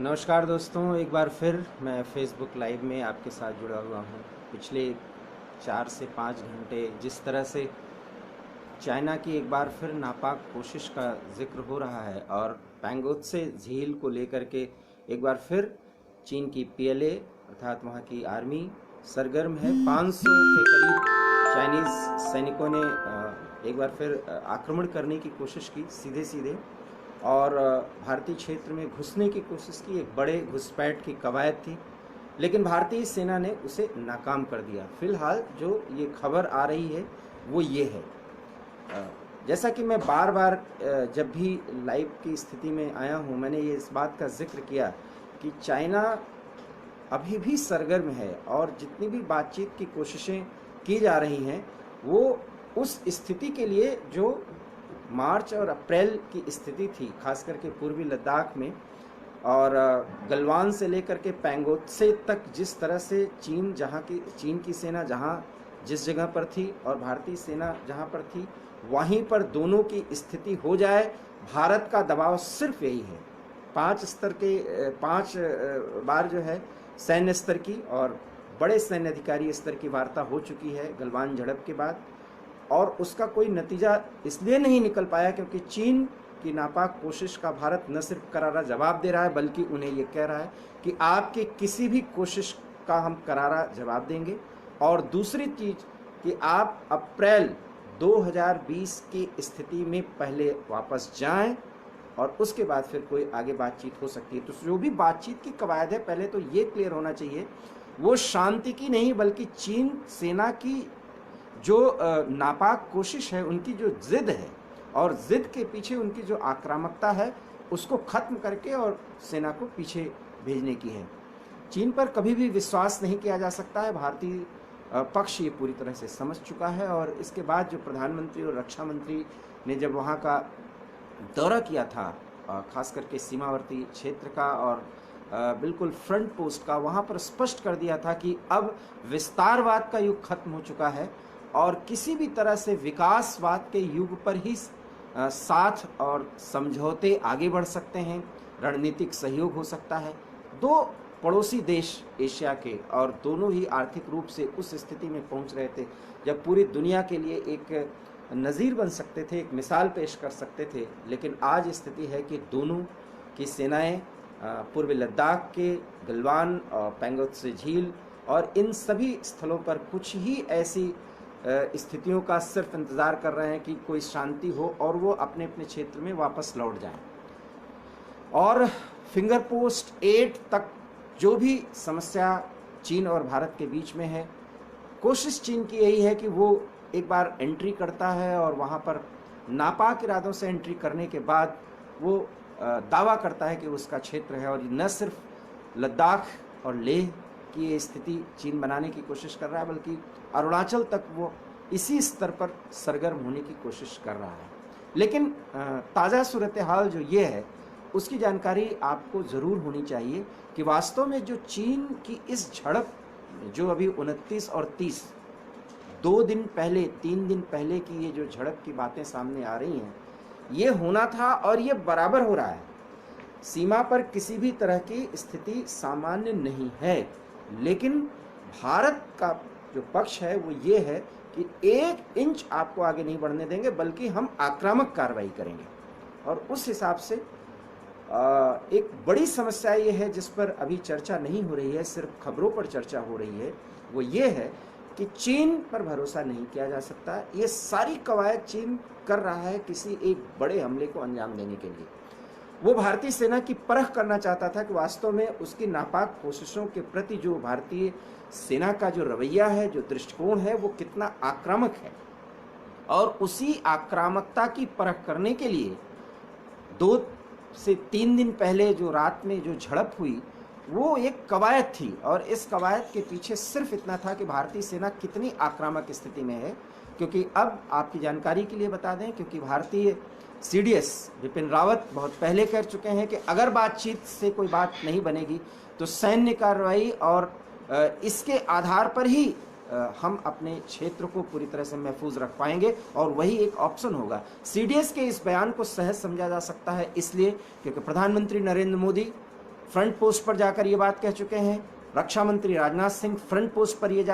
नमस्कार दोस्तों, एक बार फिर मैं फेसबुक लाइव में आपके साथ जुड़ा हुआ हूँ। पिछले 4 से 5 घंटे जिस तरह से चाइना की एक बार फिर नापाक कोशिश का जिक्र हो रहा है और पैंगोत्से झील को लेकर के एक बार फिर चीन की पीएलए अर्थात वहाँ की आर्मी सरगर्म है। 500 के करीब चाइनीज़ सैनिकों ने एक बार फिर आक्रमण करने की कोशिश की सीधे सीधे और भारतीय क्षेत्र में घुसने की कोशिश की। एक बड़े घुसपैठ की कवायद थी, लेकिन भारतीय सेना ने उसे नाकाम कर दिया। फिलहाल जो ये खबर आ रही है वो ये है, जैसा कि मैं बार बार जब भी लाइव की स्थिति में आया हूँ मैंने ये इस बात का जिक्र किया कि चाइना अभी भी सरगर्म है और जितनी भी बातचीत की कोशिशें की जा रही हैं वो उस स्थिति के लिए जो मार्च और अप्रैल की स्थिति थी, खास करके पूर्वी लद्दाख में और गलवान से लेकर के पैंगोत्से तक, जिस तरह से चीन की सेना जिस जगह पर थी और भारतीय सेना जहां पर थी वहीं पर दोनों की स्थिति हो जाए। भारत का दबाव सिर्फ यही है। 5 बार जो है सैन्य स्तर की और बड़े सैन्य अधिकारी स्तर की वार्ता हो चुकी है गलवान झड़प के बाद, और उसका कोई नतीजा इसलिए नहीं निकल पाया क्योंकि चीन की नापाक कोशिश का भारत न सिर्फ करारा जवाब दे रहा है बल्कि उन्हें ये कह रहा है कि आपकी किसी भी कोशिश का हम करारा जवाब देंगे। और दूसरी चीज़ कि आप अप्रैल 2020 की स्थिति में पहले वापस जाएं और उसके बाद फिर कोई आगे बातचीत हो सकती है। तो जो भी बातचीत की कवायद है पहले तो ये क्लियर होना चाहिए वो शांति की नहीं बल्कि चीन सेना की जो नापाक कोशिश है, उनकी जो जिद है और जिद के पीछे उनकी जो आक्रामकता है उसको खत्म करके और सेना को पीछे भेजने की है। चीन पर कभी भी विश्वास नहीं किया जा सकता है। भारतीय पक्ष ये पूरी तरह से समझ चुका है और इसके बाद जो प्रधानमंत्री और रक्षा मंत्री ने जब वहाँ का दौरा किया था, खास करके सीमावर्ती क्षेत्र का और बिल्कुल फ्रंट पोस्ट का, वहाँ पर स्पष्ट कर दिया था कि अब विस्तारवाद का युग खत्म हो चुका है और किसी भी तरह से विकासवाद के युग पर ही साथ और समझौते आगे बढ़ सकते हैं, रणनीतिक सहयोग हो सकता है। दो पड़ोसी देश एशिया के और दोनों ही आर्थिक रूप से उस स्थिति में पहुंच रहे थे जब पूरी दुनिया के लिए एक नज़ीर बन सकते थे, एक मिसाल पेश कर सकते थे। लेकिन आज स्थिति है कि दोनों की सेनाएं पूर्वी लद्दाख के गलवान और पैंगोत्से झील और इन सभी स्थलों पर कुछ ही ऐसी स्थितियों का सिर्फ इंतज़ार कर रहे हैं कि कोई शांति हो और वो अपने अपने क्षेत्र में वापस लौट जाएं। और फिंगर पोस्ट 8 तक जो भी समस्या चीन और भारत के बीच में है, कोशिश चीन की यही है कि वो एक बार एंट्री करता है और वहाँ पर नापाक इरादों से एंट्री करने के बाद वो दावा करता है कि उसका क्षेत्र है और न सिर्फ लद्दाख और लेह की ये स्थिति चीन बनाने की कोशिश कर रहा है बल्कि अरुणाचल तक वो इसी स्तर पर सरगर्म होने की कोशिश कर रहा है। लेकिन ताज़ा सूरत हाल जो ये है उसकी जानकारी आपको ज़रूर होनी चाहिए कि वास्तव में जो चीन की इस झड़प जो अभी 29 और 30 2 दिन पहले 3 दिन पहले की ये जो झड़प की बातें सामने आ रही हैं, ये होना था और ये बराबर हो रहा है। सीमा पर किसी भी तरह की स्थिति सामान्य नहीं है, लेकिन भारत का जो पक्ष है वो ये है कि 1 इंच आपको आगे नहीं बढ़ने देंगे बल्कि हम आक्रामक कार्रवाई करेंगे। और उस हिसाब से एक बड़ी समस्या ये है जिस पर अभी चर्चा नहीं हो रही है, सिर्फ खबरों पर चर्चा हो रही है, वो ये है कि चीन पर भरोसा नहीं किया जा सकता। ये सारी कवायद चीन कर रहा है किसी एक बड़े हमले को अंजाम देने के लिए। वो भारतीय सेना की परख करना चाहता था कि वास्तव में उसकी नापाक कोशिशों के प्रति जो भारतीय सेना का जो रवैया है, जो दृष्टिकोण है, वो कितना आक्रामक है। और उसी आक्रामकता की परख करने के लिए 2 से 3 दिन पहले जो रात में जो झड़प हुई वो एक कवायद थी और इस कवायद के पीछे सिर्फ इतना था कि भारतीय सेना कितनी आक्रामक स्थिति में है। क्योंकि अब आपकी जानकारी के लिए बता दें, क्योंकि भारतीय सीडीएस बिपिन रावत बहुत पहले कह चुके हैं कि अगर बातचीत से कोई बात नहीं बनेगी तो सैन्य कार्रवाई और इसके आधार पर ही हम अपने क्षेत्र को पूरी तरह से महफूज रख पाएंगे और वही एक ऑप्शन होगा। सीडीएस के इस बयान को सहज समझा जा सकता है इसलिए क्योंकि प्रधानमंत्री नरेंद्र मोदी फ्रंट पोस्ट पर जाकर ये बात कह चुके हैं, रक्षा मंत्री राजनाथ सिंह फ्रंट पोस्ट पर ये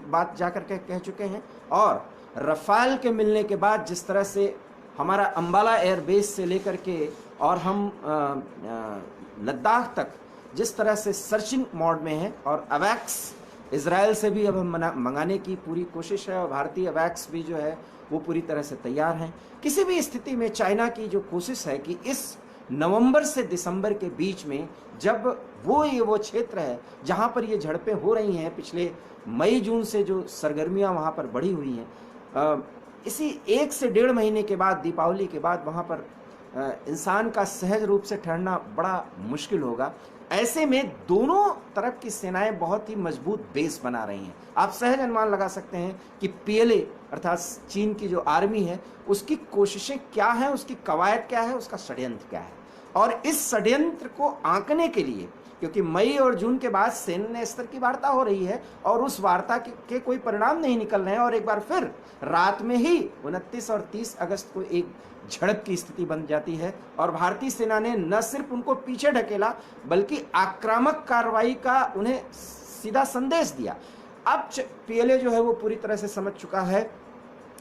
बात जाकर के कह चुके हैं। और रफाल के मिलने के बाद जिस तरह से हमारा अंबाला एयरबेस से लेकर के और हम लद्दाख तक जिस तरह से सर्चिंग मोड में है, और अवैक्स इजराइल से भी अब हम मंगाने की पूरी कोशिश है, और भारतीय अवैक्स भी जो है वो पूरी तरह से तैयार हैं। किसी भी स्थिति में चाइना की जो कोशिश है कि इस नवंबर से दिसंबर के बीच में, जब वो क्षेत्र है जहां पर ये झड़पें हो रही हैं, पिछले मई जून से जो सरगर्मियां वहां पर बढ़ी हुई हैं, इसी 1 से 1.5 महीने के बाद, दीपावली के बाद वहां पर इंसान का सहज रूप से ठहरना बड़ा मुश्किल होगा। ऐसे में दोनों तरफ की सेनाएं बहुत ही मजबूत बेस बना रही हैं। आप सहज अनुमान लगा सकते हैं कि PLA अर्थात चीन की जो आर्मी है उसकी कोशिशें क्या हैं, उसकी कवायद क्या है, उसका षड्यंत्र क्या है। और इस षड्यंत्र को आंकने के लिए, क्योंकि मई और जून के बाद सैन्य स्तर की वार्ता हो रही है और उस वार्ता के कोई परिणाम नहीं निकल रहे हैं, और एक बार फिर रात में ही 29 और 30 अगस्त को एक झड़प की स्थिति बन जाती है, और भारतीय सेना ने न सिर्फ उनको पीछे ढकेला बल्कि आक्रामक कार्रवाई का उन्हें सीधा संदेश दिया। अब PLA जो है वो पूरी तरह से समझ चुका है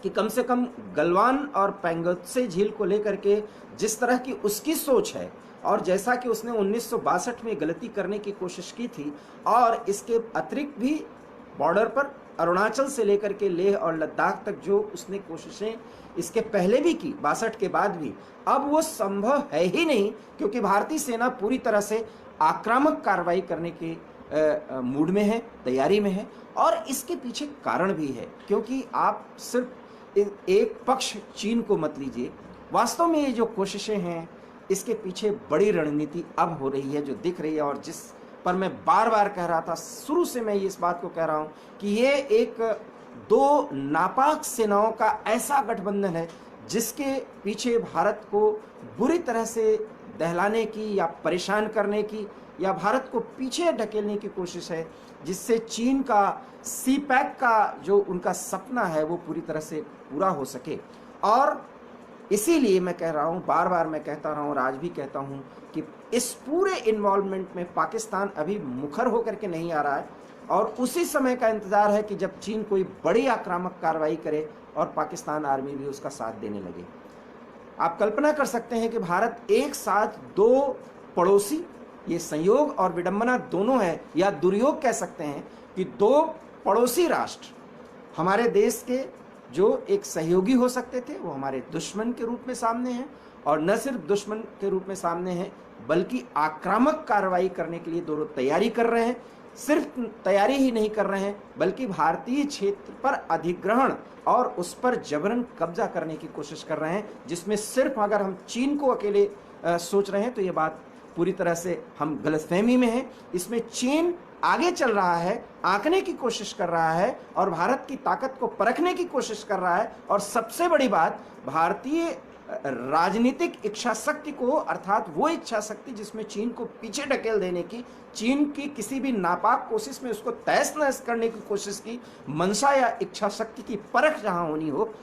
कि कम से कम गलवान और पैंगोत्से झील को लेकर के जिस तरह की उसकी सोच है, और जैसा कि उसने 1962 में गलती करने की कोशिश की थी, और इसके अतिरिक्त भी बॉर्डर पर अरुणाचल से लेकर के लेह और लद्दाख तक जो उसने कोशिशें इसके पहले भी की, 62 के बाद भी, अब वो संभव है ही नहीं, क्योंकि भारतीय सेना पूरी तरह से आक्रामक कार्रवाई करने के मूड में है, तैयारी में है। और इसके पीछे कारण भी है, क्योंकि आप सिर्फ एक पक्ष चीन को मत लीजिए, वास्तव में ये जो कोशिशें हैं इसके पीछे बड़ी रणनीति अब हो रही है जो दिख रही है, और जिस पर मैं बार बार कह रहा था, शुरू से मैं इस बात को कह रहा हूं कि ये एक 2 नापाक सेनाओं का ऐसा गठबंधन है जिसके पीछे भारत को बुरी तरह से दहलाने की या परेशान करने की या भारत को पीछे ढकेलने की कोशिश है, जिससे चीन का CPEC का जो उनका सपना है वो पूरी तरह से पूरा हो सके। और इसीलिए मैं कह रहा हूँ, बार बार मैं कहता रहा हूँ और आज भी कहता हूँ कि इस पूरे इन्वॉल्वमेंट में पाकिस्तान अभी मुखर होकर के नहीं आ रहा है, और उसी समय का इंतजार है कि जब चीन कोई बड़ी आक्रामक कार्रवाई करे और पाकिस्तान आर्मी भी उसका साथ देने लगे। आप कल्पना कर सकते हैं कि भारत एक साथ 2 पड़ोसी, ये संयोग और विडंबना दोनों है, या दुर्योग कह सकते हैं कि 2 पड़ोसी राष्ट्र हमारे देश के जो एक सहयोगी हो सकते थे वो हमारे दुश्मन के रूप में सामने हैं, और न सिर्फ दुश्मन के रूप में सामने हैं बल्कि आक्रामक कार्रवाई करने के लिए दोनों तैयारी कर रहे हैं। सिर्फ तैयारी ही नहीं कर रहे हैं बल्कि भारतीय क्षेत्र पर अधिग्रहण और उस पर जबरन कब्जा करने की कोशिश कर रहे हैं, जिसमें सिर्फ अगर हम चीन को अकेले सोच रहे हैं तो ये बात पूरी तरह से हम गलतफहमी में हैं। इसमें चीन आगे चल रहा है, आंकने की कोशिश कर रहा है और भारत की ताकत को परखने की कोशिश कर रहा है, और सबसे बड़ी बात, भारतीय राजनीतिक इच्छा शक्ति को, अर्थात वो इच्छा शक्ति जिसमें चीन को पीछे ढकेल देने की, चीन की किसी भी नापाक कोशिश में उसको तहस नहस करने की कोशिश की मंशा या इच्छा शक्ति की परख जहां होनी हो,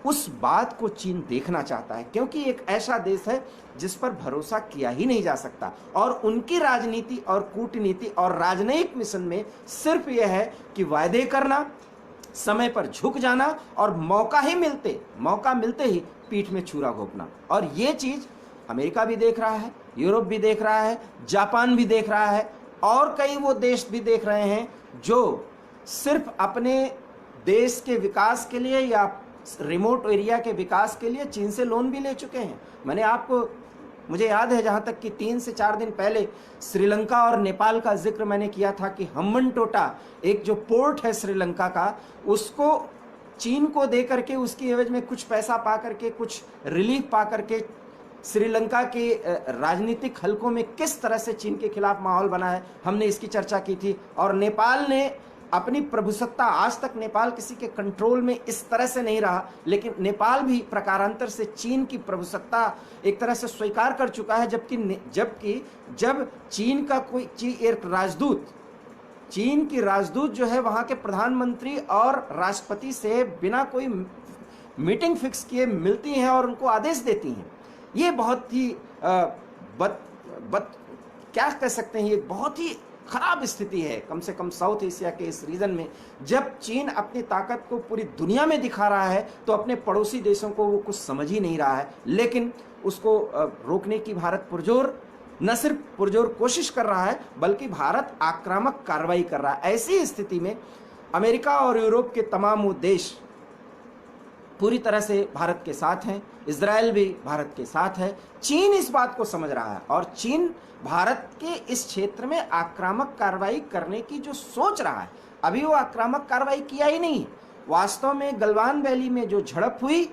उस बात को चीन देखना चाहता है, क्योंकि एक ऐसा देश है जिस पर भरोसा किया ही नहीं जा सकता। और उनकी राजनीति और कूटनीति और राजनयिक मिशन में सिर्फ यह है कि वायदे करना, समय पर झुक जाना, और मौका मिलते ही पीठ में छुरा घोंपना। और ये चीज अमेरिका भी देख रहा है, यूरोप भी देख रहा है, जापान भी देख रहा है, और कई वो देश भी देख रहे हैं जो सिर्फ अपने देश के विकास के लिए या रिमोट एरिया के विकास के लिए चीन से लोन भी ले चुके हैं। मुझे याद है, जहां तक कि 3 से 4 दिन पहले श्रीलंका और नेपाल का जिक्र मैंने किया था कि हम्बनटोटा एक जो पोर्ट है श्रीलंका का, उसको चीन को दे करके उसकी एवज में कुछ पैसा पा करके, कुछ रिलीफ पा करके श्रीलंका के राजनीतिक हलकों में किस तरह से चीन के खिलाफ माहौल बना है, हमने इसकी चर्चा की थी। और नेपाल ने अपनी प्रभुसत्ता, आज तक नेपाल किसी के कंट्रोल में इस तरह से नहीं रहा, लेकिन नेपाल भी प्रकारांतर से चीन की प्रभुसत्ता एक तरह से स्वीकार कर चुका है, जब चीन का कोई चीन की राजदूत जो है वहां के प्रधानमंत्री और राष्ट्रपति से बिना कोई मीटिंग फिक्स किए मिलती हैं और उनको आदेश देती हैं। ये बहुत ही क्या कह सकते हैं, ये बहुत ही खराब स्थिति है कम से कम साउथ एशिया के इस रीजन में। जब चीन अपनी ताकत को पूरी दुनिया में दिखा रहा है तो अपने पड़ोसी देशों को वो कुछ समझ ही नहीं रहा है, लेकिन उसको रोकने की भारत पुरजोर, न सिर्फ पुरजोर कोशिश कर रहा है बल्कि भारत आक्रामक कार्रवाई कर रहा है। ऐसी स्थिति में अमेरिका और यूरोप के तमाम वो देश पूरी तरह से भारत के साथ हैं, इजराइल भी भारत के साथ है। चीन इस बात को समझ रहा है और चीन भारत के इस क्षेत्र में आक्रामक कार्रवाई करने की जो सोच रहा है, अभी वो आक्रामक कार्रवाई किया ही नहीं। वास्तव में गलवान वैली में जो झड़प हुई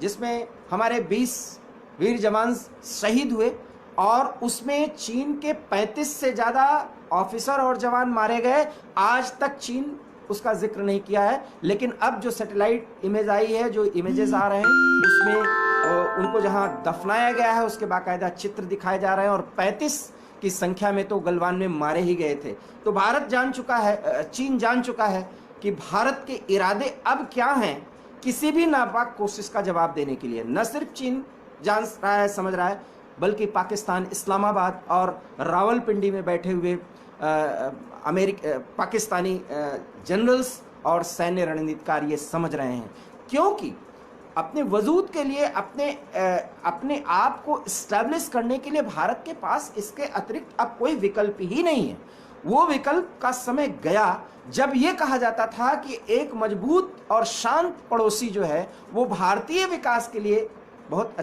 जिसमें हमारे 20 वीर जवान शहीद हुए और उसमें चीन के 35 से ज़्यादा ऑफिसर और जवान मारे गए, आज तक चीन उसका जिक्र नहीं किया है। लेकिन अब जो सैटेलाइट इमेज आई है, जो इमेजेस आ रहे हैं, उसमें उनको जहां दफनाया गया है उसके बाकायदा चित्र दिखाए जा रहे हैं और 35 की संख्या में तो गलवान में मारे ही गए थे। तो भारत जान चुका है, चीन जान चुका है कि भारत के इरादे अब क्या हैं किसी भी नापाक कोशिश का जवाब देने के लिए। न सिर्फ चीन जान रहा है, समझ रहा है, बल्कि पाकिस्तान, इस्लामाबाद और रावलपिंडी में बैठे हुए पाकिस्तानी जनरल्स और सैन्य रणनीतिकार ये समझ रहे हैं, क्योंकि अपने वजूद के लिए, अपने आप को इस्टेब्लिश करने के लिए भारत के पास इसके अतिरिक्त अब कोई विकल्प ही नहीं है। वो विकल्प का समय गया जब ये कहा जाता था कि एक मजबूत और शांत पड़ोसी जो है वो भारतीय विकास के लिए बहुत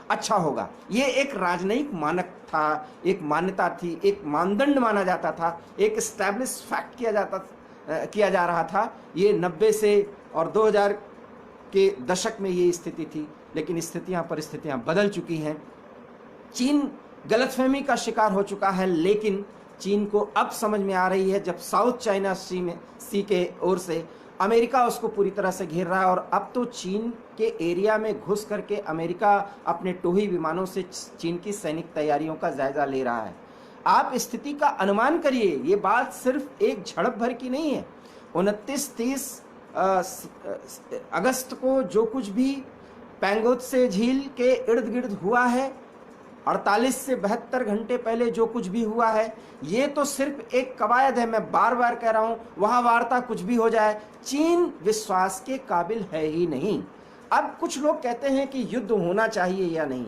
अच्छा होगा। ये एक राजनयिक मानक था, एक मान्यता थी, एक मानदंड माना जाता था, एक एस्टैब्लिश फैक्ट किया जा रहा था। ये 90 से और 2000 के दशक में ये स्थिति थी, लेकिन परिस्थितियां बदल चुकी हैं। चीन गलतफहमी का शिकार हो चुका है, लेकिन चीन को अब समझ में आ रही है, जब साउथ चाइना सी के ओर से अमेरिका उसको पूरी तरह से घेर रहा है और अब तो चीन के एरिया में घुस करके अमेरिका अपने टोही विमानों से चीन की सैनिक तैयारियों का जायजा ले रहा है। आप स्थिति का अनुमान करिए, ये बात सिर्फ एक झड़प भर की नहीं है। 29-30 अगस्त को जो कुछ भी पैंगोत्से झील के इर्द गिर्द हुआ है, 48 से 72 घंटे पहले जो कुछ भी हुआ है, ये तो सिर्फ एक कवायद है। मैं बार बार कह रहा हूं, वहां वार्ता कुछ भी हो जाए, चीन विश्वास के काबिल है ही नहीं। अब कुछ लोग कहते हैं कि युद्ध होना चाहिए या नहीं।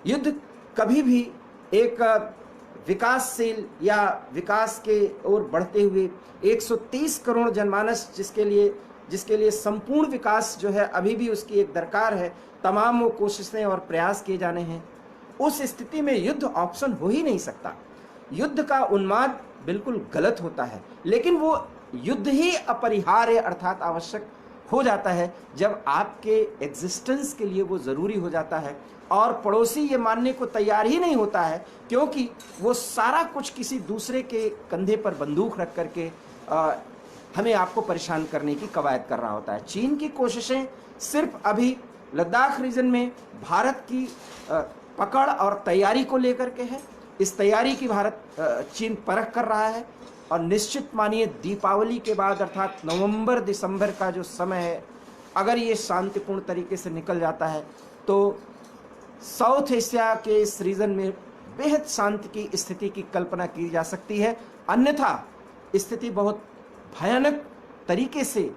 युद्ध कभी भी एक विकासशील या विकास के ओर बढ़ते हुए 130 करोड़ जनमानस जिसके लिए संपूर्ण विकास जो है अभी भी उसकी एक दरकार है, तमाम वो कोशिशें और प्रयास किए जाने हैं। उस स्थिति में युद्ध ऑप्शन हो ही नहीं सकता। युद्ध का उन्माद बिल्कुल गलत होता है, लेकिन वो युद्ध ही अपरिहार्य अर्थात आवश्यक हो जाता है जब आपके एग्जिस्टेंस के लिए वो ज़रूरी हो जाता है और पड़ोसी ये मानने को तैयार ही नहीं होता है, क्योंकि वो सारा कुछ किसी दूसरे के कंधे पर बंदूक रख करके हमें आपको परेशान करने की कवायद कर रहा होता है। चीन की कोशिशें सिर्फ अभी लद्दाख रीजन में भारत की पकड़ और तैयारी को लेकर के है। इस तैयारी की चीन परख कर रहा है और निश्चित मानिए दीपावली के बाद अर्थात नवंबर दिसंबर का जो समय है, अगर ये शांतिपूर्ण तरीके से निकल जाता है तो साउथ एशिया के इस रीजन में बेहद शांति की स्थिति की कल्पना की जा सकती है। अन्यथा स्थिति बहुत भयानक तरीके से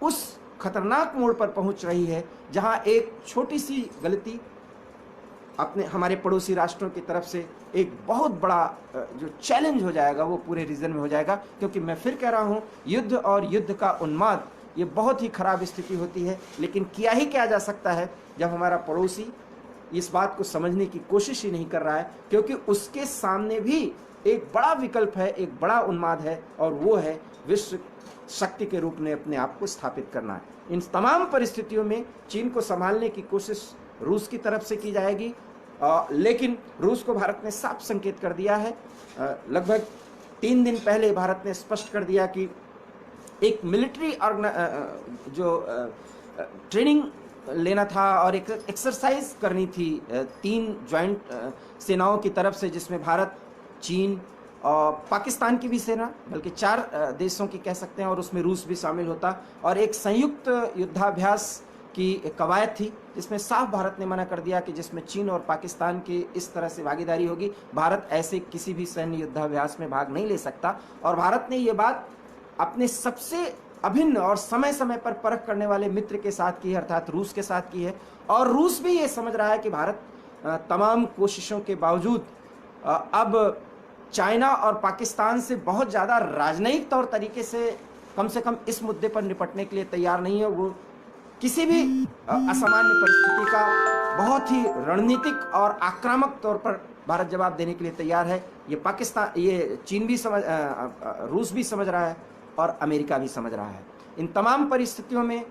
उस खतरनाक मोड़ पर पहुंच रही है जहां एक छोटी सी गलती हमारे पड़ोसी राष्ट्रों की तरफ से एक बहुत बड़ा जो चैलेंज हो जाएगा वो पूरे रीजन में हो जाएगा। क्योंकि मैं फिर कह रहा हूँ, युद्ध और युद्ध का उन्माद ये बहुत ही खराब स्थिति होती है, लेकिन किया ही क्या जा सकता है जब हमारा पड़ोसी इस बात को समझने की कोशिश ही नहीं कर रहा है, क्योंकि उसके सामने भी एक बड़ा विकल्प है, एक बड़ा उन्माद है, और वो है विश्व शक्ति के रूप में अपने आप को स्थापित करना है। इन तमाम परिस्थितियों में चीन को संभालने की कोशिश रूस की तरफ से की जाएगी, लेकिन रूस को भारत ने साफ संकेत कर दिया है। लगभग 3 दिन पहले भारत ने स्पष्ट कर दिया कि एक मिलिट्री ट्रेनिंग लेना था और एक एक्सरसाइज करनी थी 3 ज्वाइंट सेनाओं की तरफ से, जिसमें भारत, चीन और पाकिस्तान की भी सेना, बल्कि 4 देशों की कह सकते हैं, और उसमें रूस भी शामिल होता, और एक संयुक्त युद्धाभ्यास की कवायद थी, जिसमें साफ भारत ने मना कर दिया कि जिसमें चीन और पाकिस्तान की इस तरह से भागीदारी होगी, भारत ऐसे किसी भी सैन्य युद्धाभ्यास में भाग नहीं ले सकता। और भारत ने ये बात अपने सबसे अभिन्न और समय समय पर परख करने वाले मित्र के साथ की है, अर्थात रूस के साथ की है। और रूस भी ये समझ रहा है कि भारत तमाम कोशिशों के बावजूद अब चाइना और पाकिस्तान से बहुत ज़्यादा राजनयिक तौर तरीके से कम कम इस मुद्दे पर निपटने के लिए तैयार नहीं है। वो किसी भी असामान्य परिस्थिति का बहुत ही रणनीतिक और आक्रामक तौर पर भारत जवाब देने के लिए तैयार है। ये चीन भी रूस भी समझ रहा है और अमेरिका भी समझ रहा है। इन तमाम परिस्थितियों में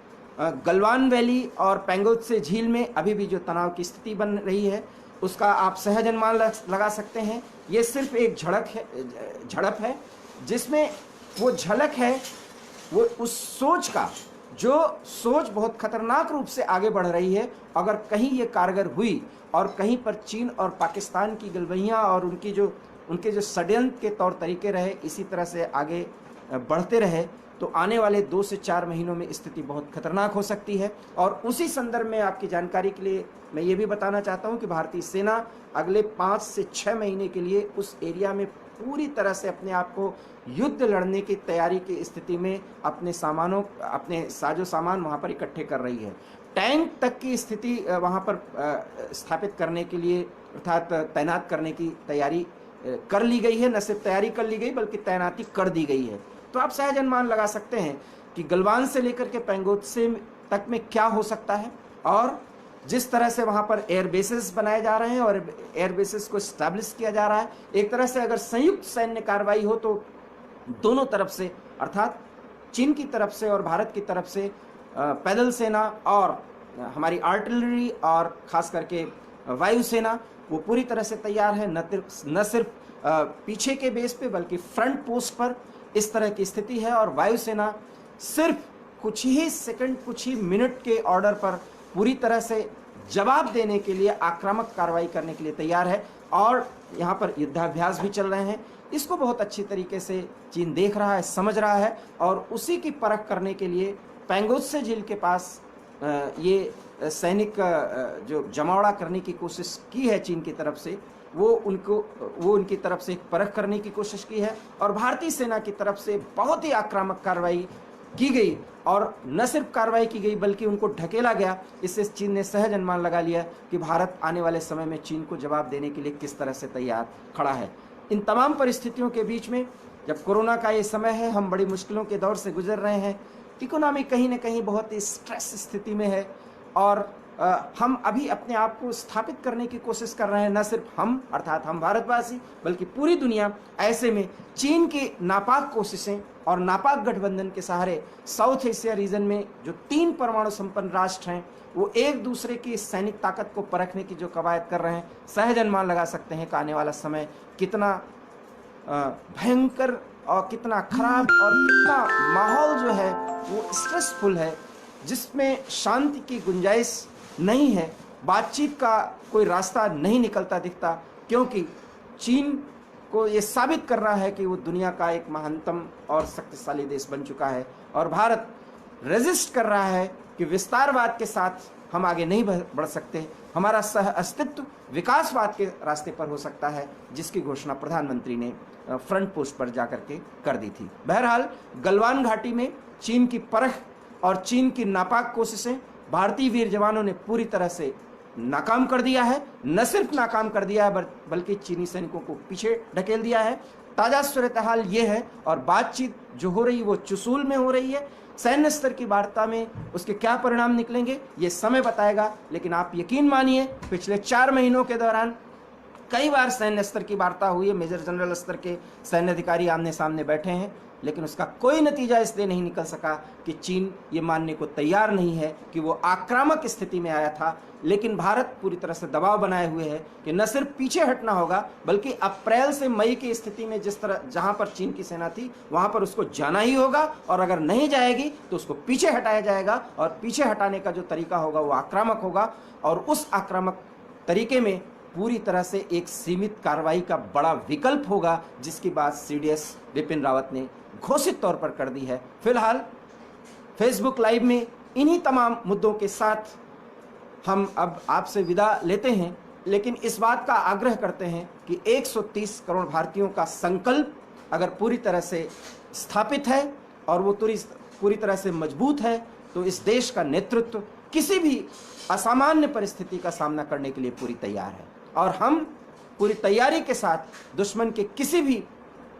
गलवान वैली और पेंगोत्से झील में अभी भी जो तनाव की स्थिति बन रही है, उसका आप सहज अनुमान लगा सकते हैं। ये सिर्फ एक झड़प है, जिसमें वो झलक है वो उस सोच का, जो सोच बहुत खतरनाक रूप से आगे बढ़ रही है। अगर कहीं ये कारगर हुई और कहीं पर चीन और पाकिस्तान की गलवैयाँ और उनके जो षड्यंत्र के तौर तरीके रहे, इसी तरह से आगे बढ़ते रहे, तो आने वाले 2 से 4 महीनों में स्थिति बहुत खतरनाक हो सकती है। और उसी संदर्भ में आपकी जानकारी के लिए मैं ये भी बताना चाहता हूँ कि भारतीय सेना अगले 5 से 6 महीने के लिए उस एरिया में पूरी तरह से अपने आप को युद्ध लड़ने की तैयारी की स्थिति में अपने साजो सामान वहाँ पर इकट्ठे कर रही है। टैंक तक की स्थिति वहाँ पर स्थापित करने के लिए, अर्थात तैनात करने की तैयारी कर ली गई है। न सिर्फ तैयारी कर ली गई बल्कि तैनाती कर दी गई है। तो आप सहज अनुमान लगा सकते हैं कि गलवान से लेकर के पेंगोत्से तक में क्या हो सकता है। और जिस तरह से वहाँ पर एयर बेसेस बनाए जा रहे हैं और एयर बेसेस को स्टैब्लिश किया जा रहा है, एक तरह से अगर संयुक्त सैन्य कार्रवाई हो तो दोनों तरफ से, अर्थात चीन की तरफ से और भारत की तरफ से पैदल सेना और हमारी आर्टिलरी और खास करके वायुसेना वो पूरी तरह से तैयार है। न सिर्फ पीछे के बेस पे बल्कि फ्रंट पोस्ट पर इस तरह की स्थिति है। और वायुसेना सिर्फ कुछ ही सेकंड, कुछ ही मिनट के ऑर्डर पर पूरी तरह से जवाब देने के लिए, आक्रामक कार्रवाई करने के लिए तैयार है। और यहाँ पर युद्धाभ्यास भी चल रहे हैं। इसको बहुत अच्छी तरीके से चीन देख रहा है, समझ रहा है और उसी की परख करने के लिए पेंगोत्से झील के पास ये सैनिक जो जमावड़ा करने की कोशिश की है चीन की तरफ से, वो उनकी तरफ से एक परख करने की कोशिश की है। और भारतीय सेना की तरफ से बहुत ही आक्रामक कार्रवाई की गई और न सिर्फ कार्रवाई की गई बल्कि उनको ढकेला गया। इससे चीन ने सहज अनुमान लगा लिया कि भारत आने वाले समय में चीन को जवाब देने के लिए किस तरह से तैयार खड़ा है। इन तमाम परिस्थितियों के बीच में जब कोरोना का ये समय है, हम बड़ी मुश्किलों के दौर से गुजर रहे हैं, इकोनॉमी कहीं न कहीं बहुत ही स्ट्रेस स्थिति में है और हम अभी अपने आप को स्थापित करने की कोशिश कर रहे हैं। न सिर्फ हम, अर्थात हम भारतवासी, बल्कि पूरी दुनिया। ऐसे में चीन की नापाक कोशिशें और नापाक गठबंधन के सहारे साउथ एशिया रीजन में जो 3 परमाणु संपन्न राष्ट्र हैं, वो एक दूसरे की सैनिक ताकत को परखने की जो कवायद कर रहे हैं, सहज अनुमान लगा सकते हैं कि आने वाला समय कितना भयंकर और कितना खराब और कितना माहौल जो है वो स्ट्रेसफुल है, जिसमें शांति की गुंजाइश नहीं है, बातचीत का कोई रास्ता नहीं निकलता दिखता। क्योंकि चीन को ये साबित कर रहा है कि वो दुनिया का एक महानतम और शक्तिशाली देश बन चुका है और भारत रेजिस्ट कर रहा है कि विस्तारवाद के साथ हम आगे नहीं बढ़ सकते, हमारा सह अस्तित्व विकासवाद के रास्ते पर हो सकता है, जिसकी घोषणा प्रधानमंत्री ने फ्रंट पोस्ट पर जाकर के कर दी थी। बहरहाल गलवान घाटी में चीन की परख और चीन की नापाक कोशिशें भारतीय वीर जवानों ने पूरी तरह से नाकाम कर दिया है। न सिर्फ नाकाम कर दिया है बल्कि चीनी सैनिकों को पीछे ढकेल दिया है। ताज़ा सूरत हाल ये है और बातचीत जो हो रही है वो चुसूल में हो रही है। सैन्य स्तर की वार्ता में उसके क्या परिणाम निकलेंगे ये समय बताएगा। लेकिन आप यकीन मानिए, पिछले 4 महीनों के दौरान कई बार सैन्य स्तर की वार्ता हुई है, मेजर जनरल स्तर के सैन्य अधिकारी आमने सामने बैठे हैं, लेकिन उसका कोई नतीजा इसलिए नहीं निकल सका कि चीन ये मानने को तैयार नहीं है कि वो आक्रामक स्थिति में आया था। लेकिन भारत पूरी तरह से दबाव बनाए हुए है कि न सिर्फ पीछे हटना होगा बल्कि अप्रैल से मई की स्थिति में जिस तरह जहां पर चीन की सेना थी वहां पर उसको जाना ही होगा, और अगर नहीं जाएगी तो उसको पीछे हटाया जाएगा। और पीछे हटाने का जो तरीका होगा वो आक्रामक होगा, और उस आक्रामक तरीके में पूरी तरह से एक सीमित कार्रवाई का बड़ा विकल्प होगा, जिसकी बात CDS बिपिन रावत ने घोषित तौर पर कर दी है। फिलहाल फेसबुक लाइव में इन्हीं तमाम मुद्दों के साथ हम अब आपसे विदा लेते हैं, लेकिन इस बात का आग्रह करते हैं कि 130 करोड़ भारतीयों का संकल्प अगर पूरी तरह से स्थापित है और वो पूरी तरह से मजबूत है, तो इस देश का नेतृत्व किसी भी असामान्य परिस्थिति का सामना करने के लिए पूरी तैयार है। और हम पूरी तैयारी के साथ दुश्मन के किसी भी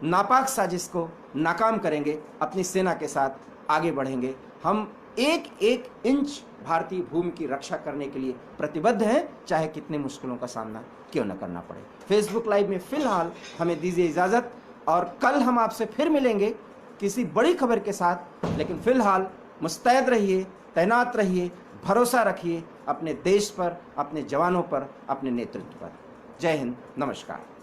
नापाक साजिश को नाकाम करेंगे, अपनी सेना के साथ आगे बढ़ेंगे। हम एक एक इंच भारतीय भूमि की रक्षा करने के लिए प्रतिबद्ध हैं, चाहे कितने मुश्किलों का सामना क्यों न करना पड़े। फेसबुक लाइव में फिलहाल हमें दीजिए इजाज़त, और कल हम आपसे फिर मिलेंगे किसी बड़ी खबर के साथ। लेकिन फिलहाल मुस्तैद रहिए, तैनात रहिए, भरोसा रखिए अपने देश पर, अपने जवानों पर, अपने नेतृत्व पर। जय हिंद, नमस्कार।